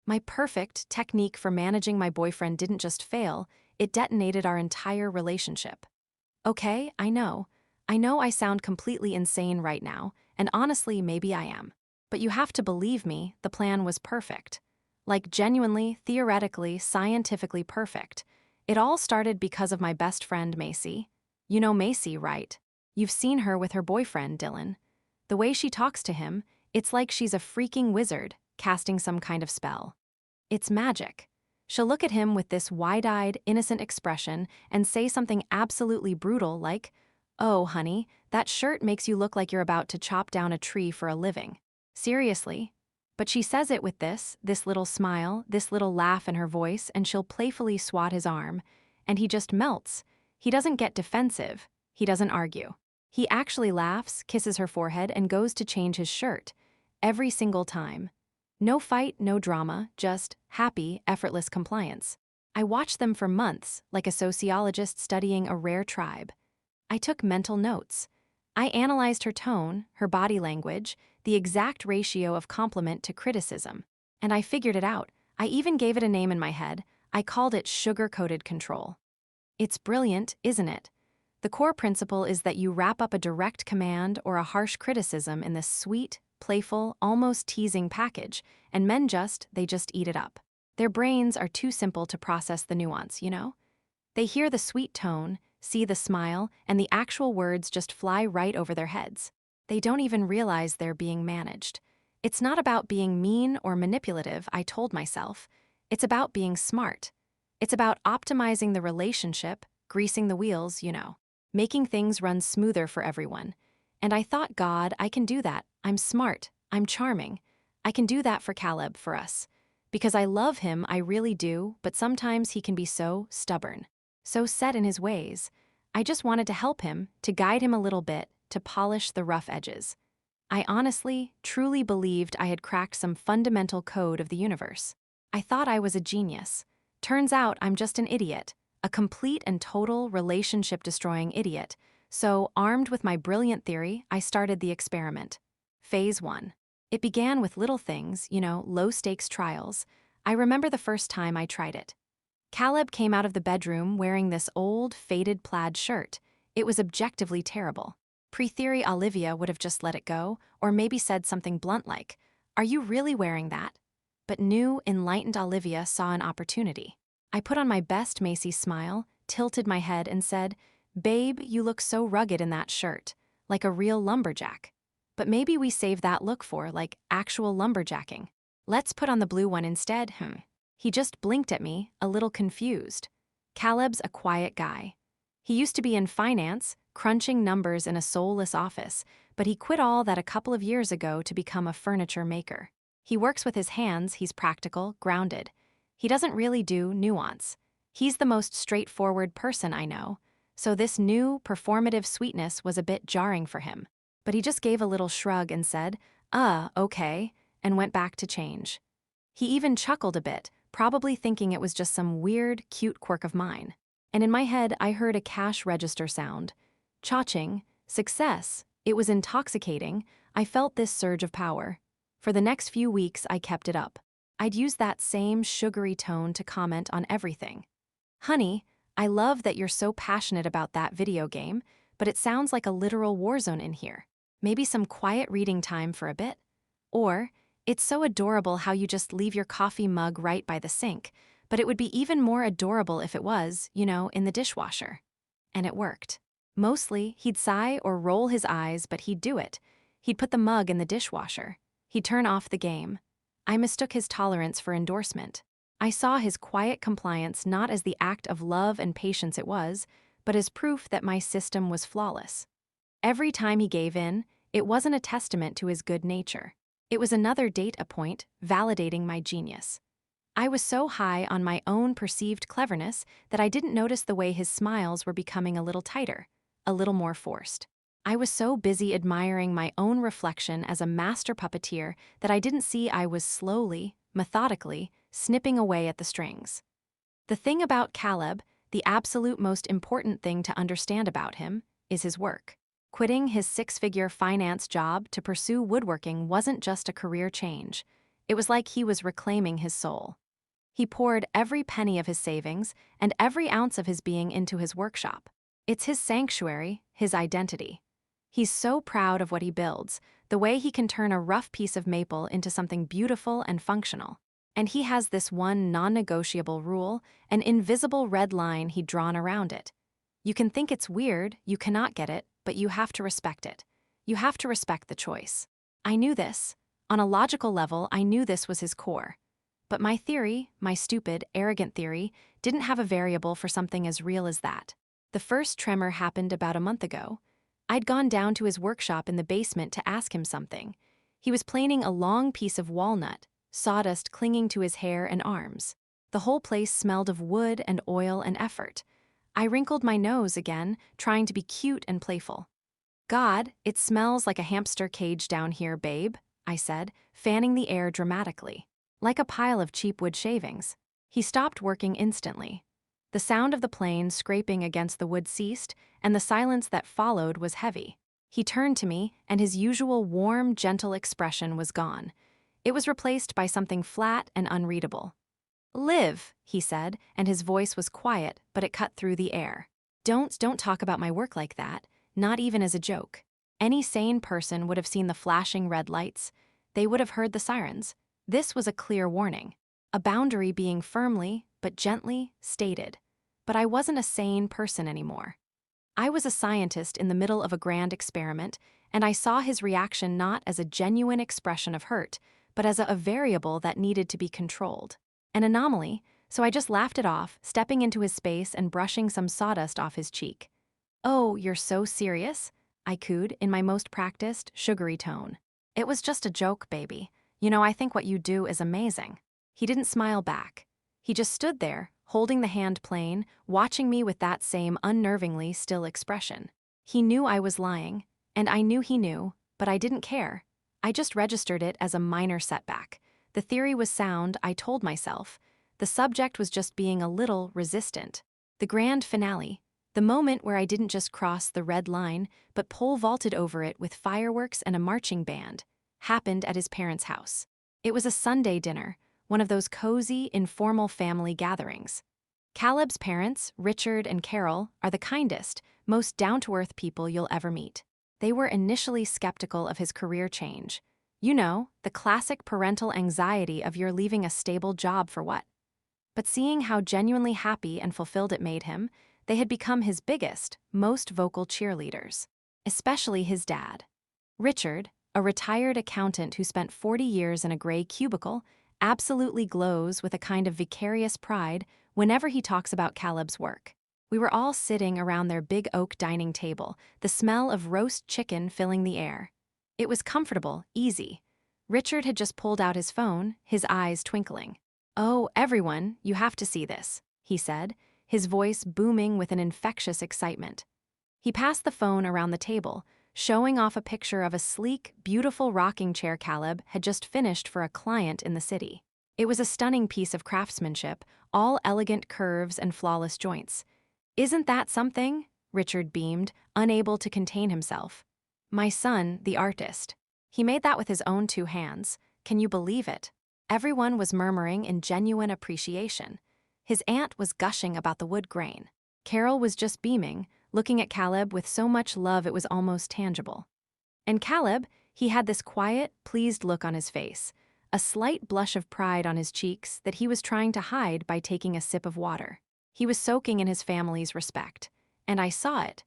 My perfect technique for managing my boyfriend didn't just fail, it detonated our entire relationship. Okay, I know. I know I sound completely insane right now, and honestly, maybe I am. But you have to believe me, the plan was perfect. Like genuinely, theoretically, scientifically perfect. It all started because of my best friend, Macy. You know Macy, right? You've seen her with her boyfriend, Dylan. The way she talks to him, it's like she's a freaking wizard, casting some kind of spell. It's magic. She'll look at him with this wide-eyed, innocent expression and say something absolutely brutal like, "Oh, honey, that shirt makes you look like you're about to chop down a tree for a living." Seriously. But she says it with this little smile, this little laugh in her voice, and she'll playfully swat his arm. And he just melts. He doesn't get defensive. He doesn't argue. He actually laughs, kisses her forehead, and goes to change his shirt. Every single time. No fight, no drama, just happy, effortless compliance. I watched them for months, like a sociologist studying a rare tribe. I took mental notes. I analyzed her tone, her body language, the exact ratio of compliment to criticism. And I figured it out. I even gave it a name in my head. I called it sugar-coated control. It's brilliant, isn't it? The core principle is that you wrap up a direct command or a harsh criticism in this sweet, playful, almost teasing package, and men they just eat it up. Their brains are too simple to process the nuance, you know? They hear the sweet tone, see the smile, and the actual words just fly right over their heads. They don't even realize they're being managed. It's not about being mean or manipulative, I told myself. It's about being smart. It's about optimizing the relationship, greasing the wheels, you know, making things run smoother for everyone. And I thought, God, I can do that. I'm smart. I'm charming. I can do that for Caleb, for us. Because I love him, I really do, but sometimes he can be so stubborn, so set in his ways. I just wanted to help him, to guide him a little bit, to polish the rough edges. I honestly, truly believed I had cracked some fundamental code of the universe. I thought I was a genius. Turns out I'm just an idiot, a complete and total relationship-destroying idiot. So, armed with my brilliant theory, I started the experiment. Phase 1. It began with little things, you know, low-stakes trials. I remember the first time I tried it. Caleb came out of the bedroom wearing this old, faded plaid shirt. It was objectively terrible. Pre-theory Olivia would have just let it go, or maybe said something blunt like, "Are you really wearing that?" But new, enlightened Olivia saw an opportunity. I put on my best Macy smile, tilted my head, and said, "Babe, you look so rugged in that shirt, like a real lumberjack. But maybe we save that look for, like, actual lumberjacking. Let's put on the blue one instead, He just blinked at me, a little confused. Caleb's a quiet guy. He used to be in finance, crunching numbers in a soulless office, but he quit all that a couple of years ago to become a furniture maker. He works with his hands, he's practical, grounded. He doesn't really do nuance. He's the most straightforward person I know, so this new, performative sweetness was a bit jarring for him. But he just gave a little shrug and said, okay, and went back to change. He even chuckled a bit, probably thinking it was just some weird, cute quirk of mine. And in my head, I heard a cash register sound. Cha-ching, success. It was intoxicating. I felt this surge of power. For the next few weeks, I kept it up. I'd use that same sugary tone to comment on everything. "Honey, I love that you're so passionate about that video game, but it sounds like a literal war zone in here. Maybe some quiet reading time for a bit? Or, it's so adorable how you just leave your coffee mug right by the sink, but it would be even more adorable if it was, you know, in the dishwasher." And it worked. Mostly, he'd sigh or roll his eyes, but he'd do it. He'd put the mug in the dishwasher. He'd turn off the game. I mistook his tolerance for endorsement. I saw his quiet compliance not as the act of love and patience it was, but as proof that my system was flawless. Every time he gave in, it wasn't a testament to his good nature. It was another data point validating my genius. I was so high on my own perceived cleverness that I didn't notice the way his smiles were becoming a little tighter, a little more forced. I was so busy admiring my own reflection as a master puppeteer that I didn't see I was slowly, methodically, snipping away at the strings. The thing about Caleb, the absolute most important thing to understand about him, is his work. Quitting his six-figure finance job to pursue woodworking wasn't just a career change. It was like he was reclaiming his soul. He poured every penny of his savings and every ounce of his being into his workshop. It's his sanctuary, his identity. He's so proud of what he builds, the way he can turn a rough piece of maple into something beautiful and functional. And he has this one non-negotiable rule, an invisible red line he'd drawn around it. You can think it's weird, you cannot get it, but you have to respect it. You have to respect the choice. I knew this. On a logical level, I knew this was his core. But my theory, my stupid, arrogant theory, didn't have a variable for something as real as that. The first tremor happened about a month ago. I'd gone down to his workshop in the basement to ask him something. He was planing a long piece of walnut, sawdust clinging to his hair and arms. The whole place smelled of wood and oil and effort. I wrinkled my nose again, trying to be cute and playful. God, it smells like a hamster cage down here, babe, I said, fanning the air dramatically. Like a pile of cheap wood shavings. He stopped working instantly. The sound of the plane scraping against the wood ceased, and the silence that followed was heavy. He turned to me, and his usual warm, gentle expression was gone. It was replaced by something flat and unreadable. "Liv," he said, and his voice was quiet, but it cut through the air. Don't talk about my work like that, not even as a joke. Any sane person would have seen the flashing red lights. They would have heard the sirens. This was a clear warning. A boundary being firmly, but gently, stated. But I wasn't a sane person anymore. I was a scientist in the middle of a grand experiment, and I saw his reaction not as a genuine expression of hurt, but as a variable that needed to be controlled. An anomaly, so I just laughed it off, stepping into his space and brushing some sawdust off his cheek. "Oh, you're so serious?" I cooed in my most practiced, sugary tone. "It was just a joke, baby. You know, I think what you do is amazing." He didn't smile back. He just stood there, holding the hand plane, watching me with that same unnervingly still expression. He knew I was lying, and I knew he knew, but I didn't care. I just registered it as a minor setback. The theory was sound, I told myself. The subject was just being a little resistant. The grand finale, the moment where I didn't just cross the red line, but pole vaulted over it with fireworks and a marching band, happened at his parents' house. It was a Sunday dinner, one of those cozy, informal family gatherings. Caleb's parents, Richard and Carol, are the kindest, most down-to-earth people you'll ever meet. They were initially skeptical of his career change. You know, the classic parental anxiety of you're leaving a stable job for what? But seeing how genuinely happy and fulfilled it made him, they had become his biggest, most vocal cheerleaders. Especially his dad. Richard, a retired accountant who spent 40 years in a gray cubicle, absolutely glows with a kind of vicarious pride whenever he talks about Caleb's work. We were all sitting around their big oak dining table, the smell of roast chicken filling the air. It was comfortable, easy. Richard had just pulled out his phone, his eyes twinkling. "Oh, everyone, you have to see this," he said, his voice booming with an infectious excitement. He passed the phone around the table, showing off a picture of a sleek, beautiful rocking chair Caleb had just finished for a client in the city. It was a stunning piece of craftsmanship, all elegant curves and flawless joints. "Isn't that something?" Richard beamed, unable to contain himself. "My son, the artist. He made that with his own 2 hands. Can you believe it?" Everyone was murmuring in genuine appreciation. His aunt was gushing about the wood grain. Carol was just beaming, looking at Caleb with so much love it was almost tangible. And Caleb, he had this quiet, pleased look on his face, a slight blush of pride on his cheeks that he was trying to hide by taking a sip of water. He was soaking in his family's respect, and I saw it.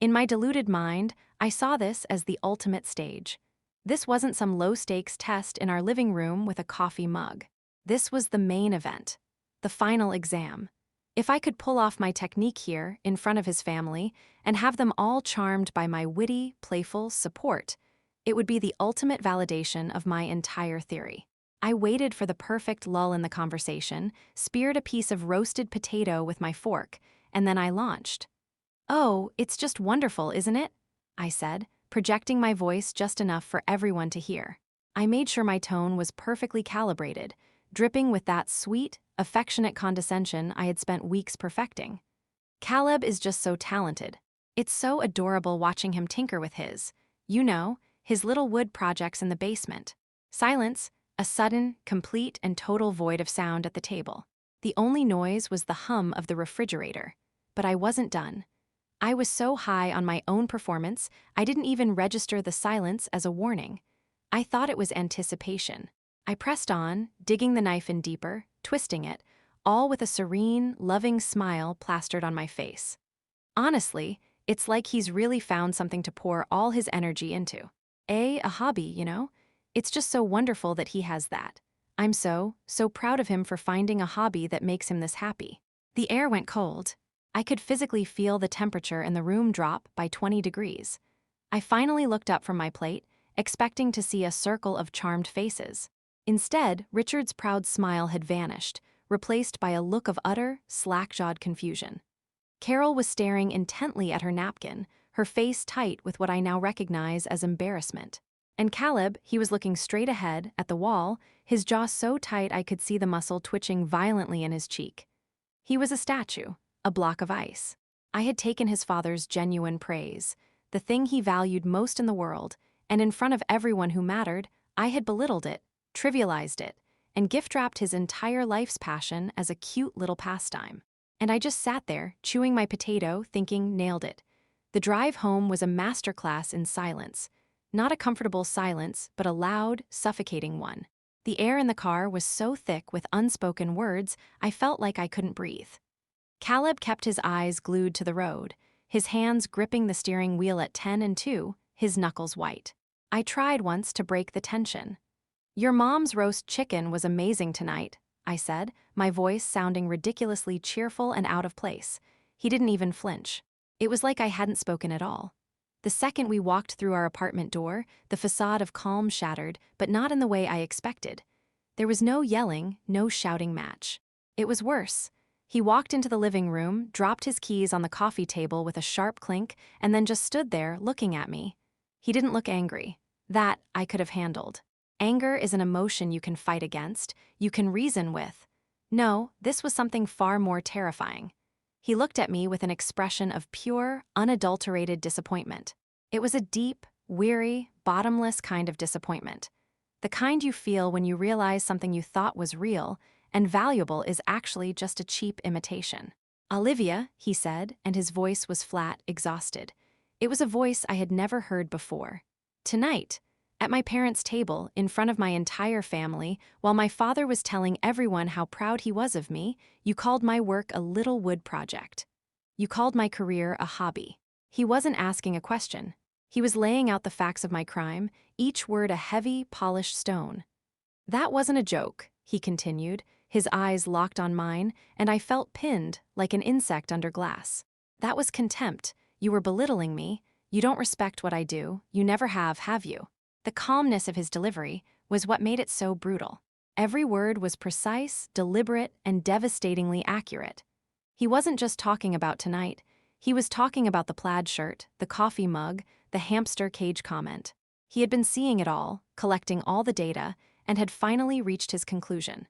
In my deluded mind, I saw this as the ultimate stage. This wasn't some low-stakes test in our living room with a coffee mug. This was the main event, the final exam. If I could pull off my technique here, in front of his family, and have them all charmed by my witty, playful support, it would be the ultimate validation of my entire theory. I waited for the perfect lull in the conversation, speared a piece of roasted potato with my fork, and then I launched. "Oh, it's just wonderful, isn't it?" I said, projecting my voice just enough for everyone to hear. I made sure my tone was perfectly calibrated, dripping with that sweet, affectionate condescension I had spent weeks perfecting. "Caleb is just so talented. It's so adorable watching him tinker with his little wood projects in the basement." Silence, A sudden, complete, and total void of sound at the table. The only noise was the hum of the refrigerator. But I wasn't done. I was so high on my own performance, I didn't even register the silence as a warning. I thought it was anticipation. I pressed on, digging the knife in deeper, twisting it, all with a serene, loving smile plastered on my face. Honestly, it's like he's really found something to pour all his energy into. A hobby, you know? It's just so wonderful that he has that. I'm so proud of him for finding a hobby that makes him this happy. The air went cold. I could physically feel the temperature in the room drop by 20 degrees. I finally looked up from my plate, expecting to see a circle of charmed faces. Instead, Richard's proud smile had vanished, replaced by a look of utter, slack-jawed confusion. Carol was staring intently at her napkin, her face tight with what I now recognize as embarrassment. And Caleb, he was looking straight ahead, at the wall, his jaw so tight I could see the muscle twitching violently in his cheek. He was a statue, a block of ice. I had taken his father's genuine praise, the thing he valued most in the world, and in front of everyone who mattered, I had belittled it, trivialized it, and gift-wrapped his entire life's passion as a cute little pastime. And I just sat there, chewing my potato, thinking, nailed it. The drive home was a masterclass in silence. Not a comfortable silence, but a loud, suffocating one. The air in the car was so thick with unspoken words, I felt like I couldn't breathe. Caleb kept his eyes glued to the road, his hands gripping the steering wheel at 10 and 2, his knuckles white. I tried once to break the tension. "Your mom's roast chicken was amazing tonight," I said, my voice sounding ridiculously cheerful and out of place. He didn't even flinch. It was like I hadn't spoken at all. The second we walked through our apartment door, the facade of calm shattered, but not in the way I expected. There was no yelling, no shouting match. It was worse. He walked into the living room, dropped his keys on the coffee table with a sharp clink, and then just stood there, looking at me. He didn't look angry. That I could have handled. Anger is an emotion you can fight against, you can reason with. No, this was something far more terrifying. He looked at me with an expression of pure, unadulterated disappointment. It was a deep, weary, bottomless kind of disappointment. The kind you feel when you realize something you thought was real and valuable is actually just a cheap imitation. "Olivia," he said, and his voice was flat, exhausted. It was a voice I had never heard before. "Tonight, at my parents' table, in front of my entire family, while my father was telling everyone how proud he was of me, you called my work a little wood project. You called my career a hobby." He wasn't asking a question. He was laying out the facts of my crime, each word a heavy, polished stone. "That wasn't a joke," he continued, his eyes locked on mine, and I felt pinned, like an insect under glass. "That was contempt. You were belittling me. You don't respect what I do. You never have you?" The calmness of his delivery was what made it so brutal. Every word was precise, deliberate, and devastatingly accurate. He wasn't just talking about tonight. He was talking about the plaid shirt, the coffee mug, the hamster cage comment. He had been seeing it all, collecting all the data, and had finally reached his conclusion.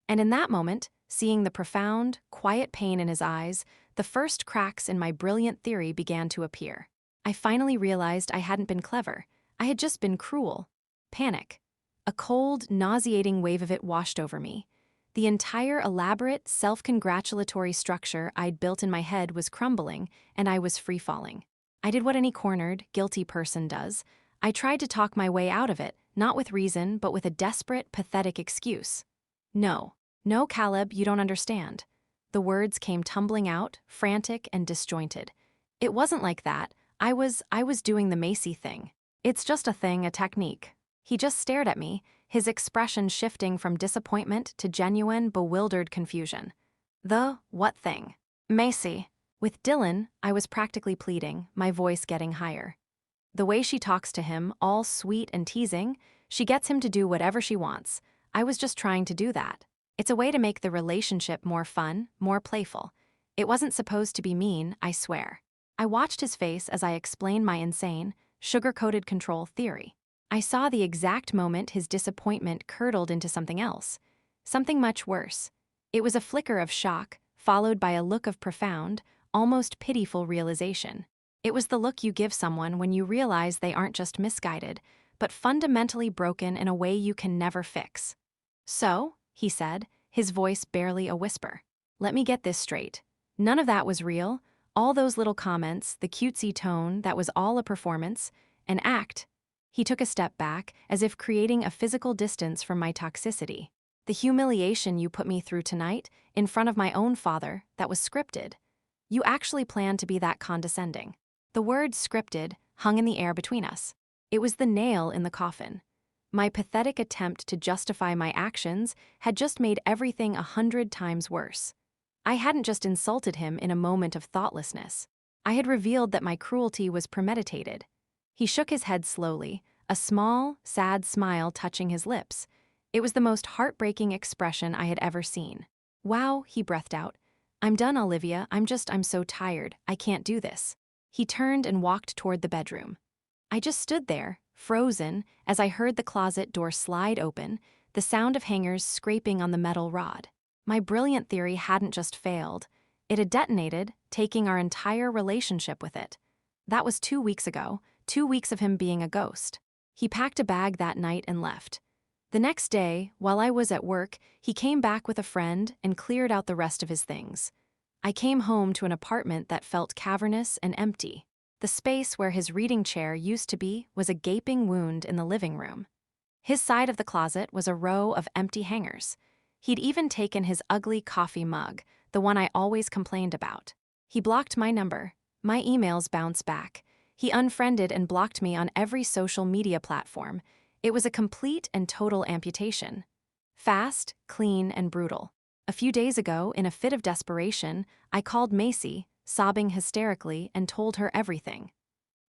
And in that moment, seeing the profound, quiet pain in his eyes, the first cracks in my brilliant theory began to appear. I finally realized I hadn't been clever. I had just been cruel. Panic. A cold, nauseating wave of it washed over me. The entire elaborate, self-congratulatory structure I'd built in my head was crumbling, and I was free-falling. I did what any cornered, guilty person does. I tried to talk my way out of it, not with reason, but with a desperate, pathetic excuse. No, Caleb, you don't understand." The words came tumbling out, frantic and disjointed. "It wasn't like that. I was doing the Macy thing. It's just a thing, a technique." He just stared at me, his expression shifting from disappointment to genuine, bewildered confusion. "The what thing?" "Macy." With Dylan, I was practically pleading, my voice getting higher. "The way she talks to him, all sweet and teasing, she gets him to do whatever she wants. I was just trying to do that. It's a way to make the relationship more fun, more playful. It wasn't supposed to be mean, I swear." I watched his face as I explained my insane, sugar-coated control theory. I saw the exact moment his disappointment curdled into something else. Something much worse. It was a flicker of shock, followed by a look of profound, almost pitiful realization. It was the look you give someone when you realize they aren't just misguided, but fundamentally broken in a way you can never fix. So, he said, his voice barely a whisper. Let me get this straight. None of that was real. All those little comments, the cutesy tone, that was all a performance, an act. He took a step back, as if creating a physical distance from my toxicity. The humiliation you put me through tonight, in front of my own father, that was scripted. You actually planned to be that condescending. The word scripted hung in the air between us. It was the nail in the coffin. My pathetic attempt to justify my actions had just made everything 100 times worse. I hadn't just insulted him in a moment of thoughtlessness. I had revealed that my cruelty was premeditated. He shook his head slowly, a small, sad smile touching his lips. It was the most heartbreaking expression I had ever seen. Wow, he breathed out. I'm done, Olivia. I'm so tired. I can't do this. He turned and walked toward the bedroom. I just stood there, frozen, as I heard the closet door slide open, the sound of hangers scraping on the metal rod. My brilliant theory hadn't just failed. It had detonated, taking our entire relationship with it. That was 2 weeks ago, 2 weeks of him being a ghost. He packed a bag that night and left. The next day, while I was at work, he came back with a friend and cleared out the rest of his things. I came home to an apartment that felt cavernous and empty. The space where his reading chair used to be was a gaping wound in the living room. His side of the closet was a row of empty hangers. He'd even taken his ugly coffee mug, the one I always complained about. He blocked my number. My emails bounced back. He unfriended and blocked me on every social media platform. It was a complete and total amputation. Fast, clean, and brutal. A few days ago, in a fit of desperation, I called Macy, sobbing hysterically, and told her everything.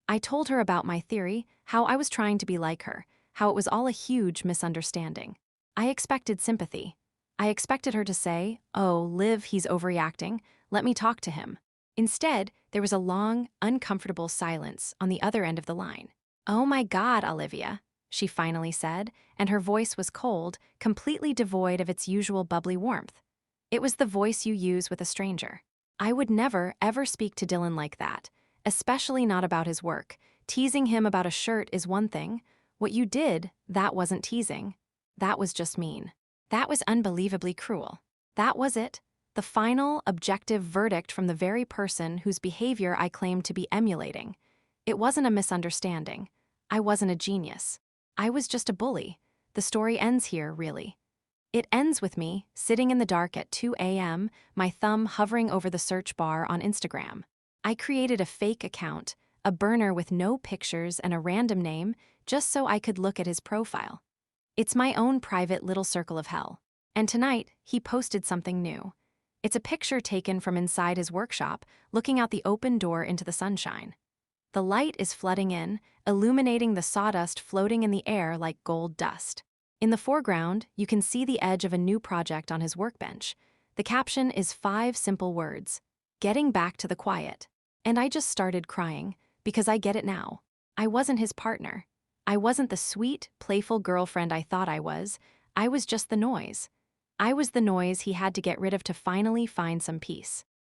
I told her about my theory, how I was trying to be like her, how it was all a huge misunderstanding. I expected sympathy. I expected her to say, "Oh, Liv, he's overreacting. Let me talk to him." Instead, there was a long, uncomfortable silence on the other end of the line. "Oh my God, Olivia," she finally said, and her voice was cold, completely devoid of its usual bubbly warmth. It was the voice you use with a stranger. I would never, ever speak to Dylan like that, especially not about his work. Teasing him about a shirt is one thing. What you did, that wasn't teasing. That was just mean. That was unbelievably cruel. That was it. The final, objective verdict from the very person whose behavior I claimed to be emulating. It wasn't a misunderstanding. I wasn't a genius. I was just a bully. The story ends here, really. It ends with me, sitting in the dark at 2 a.m., my thumb hovering over the search bar on Instagram. I created a fake account, a burner with no pictures and a random name, just so I could look at his profile. It's my own private little circle of hell. And tonight, he posted something new. It's a picture taken from inside his workshop, looking out the open door into the sunshine. The light is flooding in, illuminating the sawdust floating in the air like gold dust. In the foreground, you can see the edge of a new project on his workbench. The caption is 5 simple words: "Getting back to the quiet." And I just started crying, because I get it now. I wasn't his partner. I wasn't the sweet, playful girlfriend I thought I was. I was just the noise. I was the noise he had to get rid of to finally find some peace.